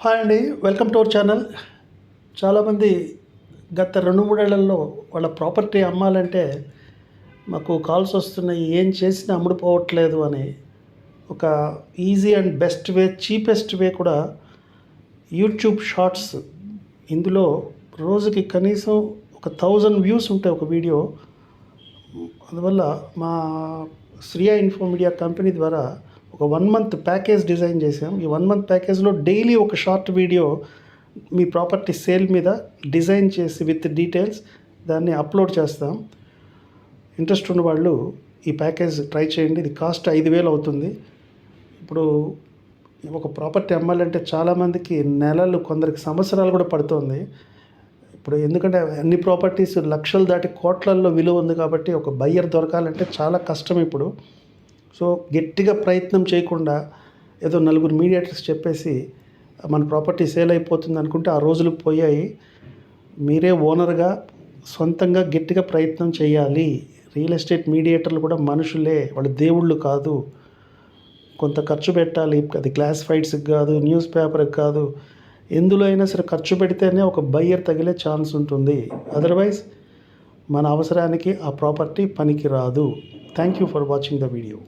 Hi అండి, welcome to our channel. చాలామంది గత 2-3 ఏళ్లలో వాళ్ళ ప్రాపర్టీ అమ్మాలంటే మాకు కాల్స్ వస్తున్నాయి, ఏం చేసినా అమ్ముడుపోవట్లేదు అని. ఒక easy and best way, cheapest వే కూడా యూట్యూబ్ షార్ట్స్. ఇందులో రోజుకి కనీసం ఒక 1000 వ్యూస్ ఉంటాయి ఒక వీడియో. అందువల్ల మా శ్రియా ఇన్ఫో మీడియా కంపెనీ ద్వారా ఒక 1 మంత్ ప్యాకేజ్ డిజైన్ చేసాం. ఈ 1 మంత్ ప్యాకేజ్లో డైలీ ఒక షార్ట్ వీడియో మీ ప్రాపర్టీ సేల్ మీద డిజైన్ చేసి విత్ డీటెయిల్స్ దాన్ని అప్లోడ్ చేస్తాం. ఇంట్రెస్ట్ ఉన్న వాళ్ళు ఈ ప్యాకేజ్ ట్రై చేయండి. ఇది కాస్ట్ 5000 అవుతుంది. ఇప్పుడు ఒక ప్రాపర్టీ అమ్మాలంటే చాలామందికి నెలలు, కొందరికి సంవత్సరాలు కూడా పడుతుంది. ఇప్పుడు ఎందుకంటే అన్ని ప్రాపర్టీస్ లక్షలు దాటి కోట్లల్లో విలువ ఉంది కాబట్టి ఒక బయ్యర్ దొరకాలంటే చాలా కష్టం ఇప్పుడు. సో గట్టిగా ప్రయత్నం చేయకుండా ఏదో నలుగురు మీడియేటర్స్ చెప్పేసి మన ప్రాపర్టీ సేల్ అయిపోతుంది అనుకుంటే ఆ రోజులు పోయాయి. మీరే ఓనర్గా సొంతంగా గట్టిగా ప్రయత్నం చేయాలి. రియల్ ఎస్టేట్ మీడియేటర్లు కూడా మనుషులే, వాళ్ళు దేవుళ్ళు కాదు. కొంత ఖర్చు పెట్టాలి. అది క్లాసిఫైడ్స్కి కాదు, న్యూస్ పేపర్కి కాదు, ఎందులో అయినా సరే ఖర్చు పెడితేనే ఒక బయ్యర్ తగిలే ఛాన్స్ ఉంటుంది. అదర్వైజ్ మన అవసరానికి ఆ ప్రాపర్టీ పనికి రాదు. Thank you for watching the video.